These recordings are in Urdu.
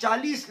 40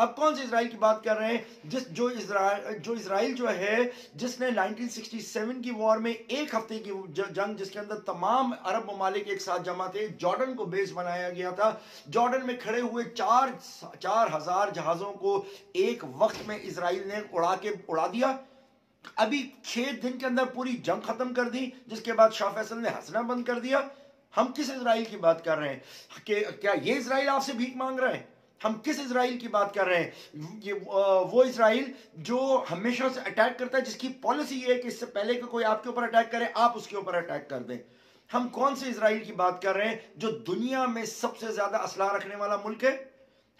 آپ کون سے اسرائیل کی بات کر رہے ہیں جو اسرائیل جو ہے جس نے 1967 کی وار میں ایک ہفتے کی جنگ، جس کے اندر تمام عرب ممالک ایک ساتھ جمع تھے، جارڈن کو بیس بنایا گیا تھا، جارڈن میں کھڑے ہوئے 4,000 جہازوں کو ایک وقت میں اسرائیل نے اڑا دیا۔ ابھی 6 دن کے اندر پوری جنگ ختم کر دی، جس کے بعد شاہ فیصل نے ہنسنا بند کر دیا۔ ہم کس اسرائیل کی بات کر رہے ہیں؟ کہ کیا یہ اسرائیل آپ سے بھیک مانگ رہا ہے؟ ہم کس اسرائیل کی بات کر رہے ہیں؟ وہ اسرائیل جو ہمیشہ سے اٹیک کرتا ہے، جس کی پالیسی یہ ہے کہ اس سے پہلے کہ کوئی آپ کے اوپر اٹیک کرے آپ اس کے اوپر اٹیک کر دیں۔ ہم کون سے اسرائیل کی بات کر رہے ہیں جو دنیا میں سب سے زیادہ اسلحہ رکھنے والا ملک ہے؟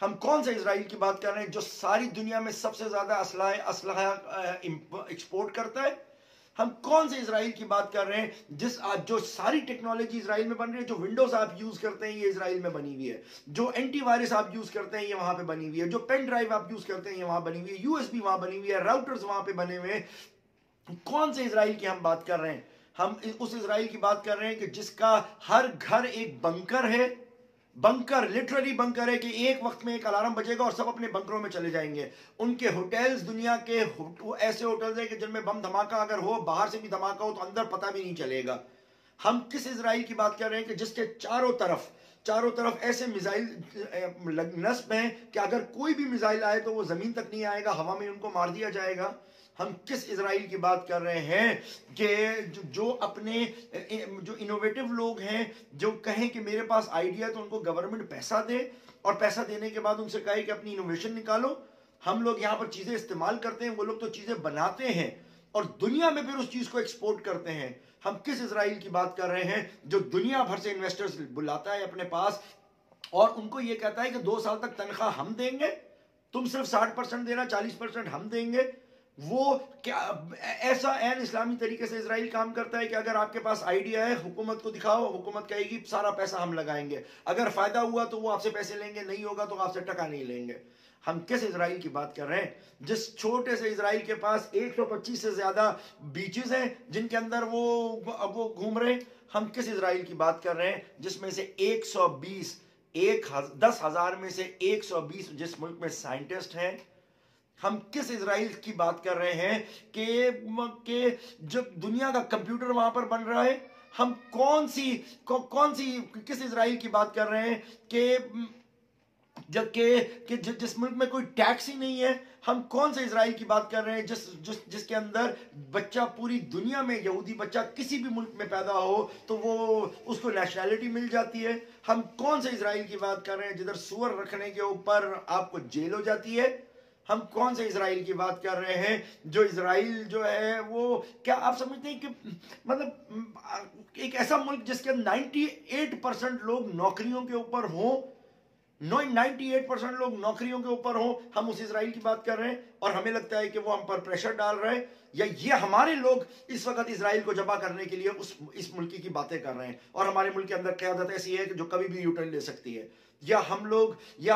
ہم کون سے اسرائیل کی بات کر رہے ہیں جو ساری دنیا میں سب سے زیادہ اسلحہ ایکسپورٹ کرتا ہے؟ ہم کون سے اسرائیل کی بات کر رہے ہیں جو ساری ٹیکنالوجی اسرائیل میں بن رہی ہے؟ جو ونڈوز آپ یوز کرتے ہیں یہ اسرائیل میں بنی ہوئی ہے، جو اینٹی وائرس آپ یوز کرتے ہیں یہ وہاں پہ بنی ہوئی ہے، جو پین ڈرائیو آپ یوز کرتے ہیں یہ وہاں بنی ہوئی ہے، یو ایس بی وہاں بنی ہوئی ہے، راؤٹرز وہاں پہ بنے ہوئے ہیں۔ کون سے اسرائیل کی ہم بات کر رہے ہیں؟ ہم اس اسرائیل کی بات کر رہے ہیں کہ جس کا ہر گھر ایک بنکر ہے، بنکر لٹرلی بنکر ہے، کہ ایک وقت میں ایک الارم بجے گا اور سب اپنے بنکروں میں چلے جائیں گے۔ ان کے ہوٹلز دنیا کے ایسے ہوٹلز ہیں کہ جن میں بم دھماکہ اگر ہو، باہر سے بھی دھماکہ ہو تو اندر پتہ بھی نہیں چلے گا۔ ہم کس اسرائیل کی بات کر رہے ہیں کہ جس کے چاروں طرف ایسے میزائل نصب ہیں کہ اگر کوئی بھی میزائل آئے تو وہ زمین تک نہیں آئے گا، ہوا میں ان کو مار دیا جائے گا۔ ہم کس اسرائیل کی بات کر رہے ہیں کہ جو انوویٹو لوگ ہیں، جو کہیں کہ میرے پاس آئیڈیا ہے تو ان کو گورنمنٹ پیسہ دے، اور پیسہ دینے کے بعد ان سے کہے کہ اپنی انوویشن نکالو۔ ہم لوگ یہاں پر چیزیں استعمال کرتے ہیں، وہ لوگ تو چیزیں بناتے ہیں اور دنیا میں پھر اس چیز کو ایکسپورٹ کرتے ہیں۔ ہم کس اسرائیل کی بات کر رہے ہیں جو دنیا بھر سے انویسٹرز بلاتا ہے اپنے پاس اور ان کو یہ کہتا ہے کہ 2 سال تک تنخواہ ہم دیں گے، تم صرف 60% دینا، 40% ہم دیں گے۔ وہ کیا ایسا عین اسلامی طریقے سے اسرائیل کام کرتا ہے کہ اگر آپ کے پاس آئیڈیا ہے حکومت کو دکھاؤ، حکومت کہے گی سارا پیسہ ہم لگائیں گے، اگر فائدہ ہوا تو وہ آپ سے پیسے لیں گے، نہیں ہوگا تو آپ سے ٹکا نہیں لیں گے۔ ہم کس اسرائیل کی بات کر رہے ہیں جس چھوٹے سے اسرائیل کے پاس 125 سے زیادہ بیچز ہیں جن کے اندر وہ گھوم رہے ہیں؟ ہم کس اسرائیل کی بات کر رہے ہیں جس میں سے 10,000 میں سے 120 جس ملک میں سائنٹسٹ ہیں؟ ہم کس اسرائیل کی بات کر رہے ہیں کہ جب دنیا کا کمپیوٹر وہاں پر بن رہا ہے؟ ہم کس اسرائیل کی بات کر رہے ہیں کہ جس ملک میں کوئی ٹیکس ہی نہیں ہے؟ ہم کون سے اسرائیل کی بات کر رہے ہیں جس کے اندر بچہ پوری دنیا میں، یہودی بچہ کسی بھی ملک میں پیدا ہو تو وہ اس کو نیشنلٹی مل جاتی ہے؟ ہم کون سے اسرائیل کی بات کر رہے ہیں جدھر سور رکھنے کے اوپر آپ کو جیل ہو جاتی ہے؟ ہم کون سے اسرائیل کی بات کر رہے ہیں جو اسرائیل جو ہے وہ کیا آپ سمجھتے ہیں کہ مطلب ایک ایسا ملک جس کے 98% لوگ نوکریوں کے اوپر ہوں، 98% لوگ نوکریوں کے اوپر ہوں، ہم اس اسرائیل کی بات کر رہے ہیں اور ہمیں لگتا ہے کہ وہ ہم پر پریشر ڈال رہے ہیں، یا یہ ہمارے لوگ اس وقت اسرائیل کو جبا کرنے کے لیے اس ملکی کی باتیں کر رہے ہیں اور ہمارے ملک کے اندر قیادت ایسی ہے کہ جو کبھی بھی یوٹرن لے سکتی ہے، یا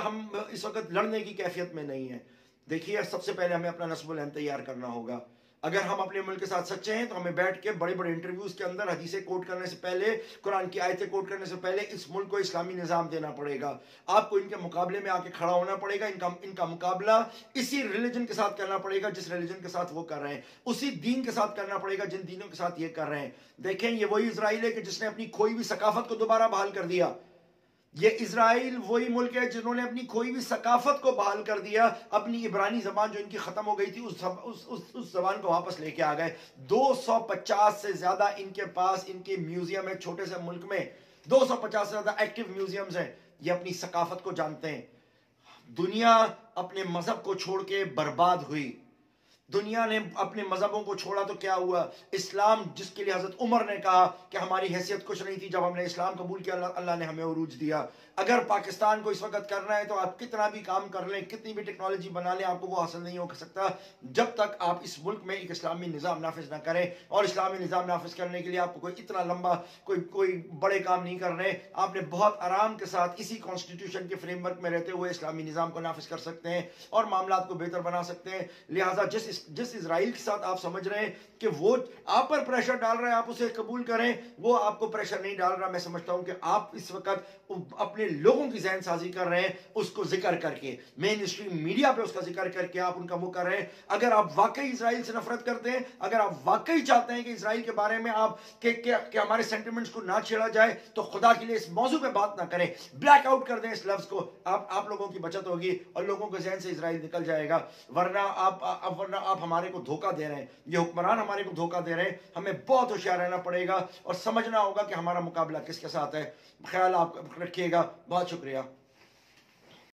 ہم اس وقت لڑنے کی کیفیت میں نہیں ہیں؟ دیکھیے، سب سے پہلے ہمیں اپنا نصب العین تیار کرنا ہوگا۔ اگر ہم اپنے ملک کے ساتھ سچے ہیں تو ہمیں بیٹھ کے بڑے بڑے انٹرویوز کے اندر حدیثیں کوٹ کرنے سے پہلے، قرآن کی آیتیں کوٹ کرنے سے پہلے اس ملک کو اسلامی نظام دینا پڑے گا۔ آپ کو ان کے مقابلے میں آ کے کھڑا ہونا پڑے گا، ان کا مقابلہ اسی ریلیجن کے ساتھ کرنا پڑے گا جس ریلیجن کے ساتھ وہ کر رہے ہیں، اسی دین کے ساتھ کرنا پڑے گا جن دینوں کے ساتھ یہ کر رہے ہیں۔ دیکھیں، یہ وہی اسرائیل ہے کہ جس نے اپنی کھوئی ہوئی ثقافت کو دوبارہ بحال کر دیا۔ یہ اسرائیل وہی ملک ہے جنہوں نے اپنی کھوئی ہوئی ثقافت کو بحال کر دیا، اپنی عبرانی زبان جو ان کی ختم ہو گئی تھی اس زبان کو واپس لے کے آ گئے۔ 250 سے زیادہ ان کے پاس ان کے میوزیم ہے، چھوٹے سے ملک میں 250 سے زیادہ ایکٹیو میوزیمز ہیں۔ یہ اپنی ثقافت کو جانتے ہیں۔ دنیا اپنے مذہب کو چھوڑ کے برباد ہوئی، دنیا نے اپنے مذہبوں کو چھوڑا تو کیا ہوا؟ اسلام، جس کے لیے حضرت عمر نے کہا کہ ہماری حیثیت کچھ نہیں تھی، جب ہم نے اسلام قبول کیا اللہ نے ہمیں عروج دیا۔ اگر پاکستان کو اس وقت کرنا ہے تو آپ کتنا بھی کام کر لیں، کتنی بھی ٹیکنالوجی بنا لیں، آپ کو وہ حاصل نہیں ہو سکتا جب تک آپ اس ملک میں ایک اسلامی نظام نافذ نہ کریں۔ اور اسلامی نظام نافذ کرنے کے لیے آپ کو کوئی اتنا لمبا کوئی بڑے کام نہیں کرنے، آپ نے بہت آرام کے ساتھ اسی کانسٹیٹیوشن کے فریم ورک میں رہتے ہوئے اسلامی نظام کو نافذ کر سکتے ہیں اور معاملات کو بہتر بنا سکتے ہیں۔ لہٰذا جس اسرائیل کے ساتھ آپ سمجھ رہے ہیں کہ وہ آپ پر پریشر ڈال رہا ہے آپ اسے قبول کریں، وہ آپ کو پریشر نہیں ڈال رہا۔ میں سمجھتا ہوں کہ آپ اس وقت اپنے اپنے لوگوں کی ذہن سازی کر رہے ہیں اس کو ذکر کر کے، مین اسٹریم میڈیا پہ اس کا ذکر کر کے آپ ان کا وہ کر رہے ہیں۔ اگر آپ واقعی اسرائیل سے نفرت کرتے ہیں، اگر آپ واقعی چاہتے ہیں کہ اسرائیل کے بارے میں آپ کہ ہمارے سینٹیمنٹس کو نہ چھیڑا جائے، تو خدا کے لیے اس موضوع پہ بات نہ کریں، بلیک آؤٹ کر دیں اس لفظ کو، آپ لوگوں کی بچت ہوگی اور لوگوں کے ذہن سے اسرائیل نکل جائے گا۔ ورنہ آپ ہمارے کو دھوکہ دے رہے ہیں، یہ حکمران ہمارے کو دھوکہ دے رہے ہیں۔ ہمیں بہت ہوشیار رہنا پڑے گا اور سمجھنا ہوگا کہ ہمارا مقابلہ کس کے ساتھ ہے۔ خیال آپ رکھیے گا، بہت شکریہ۔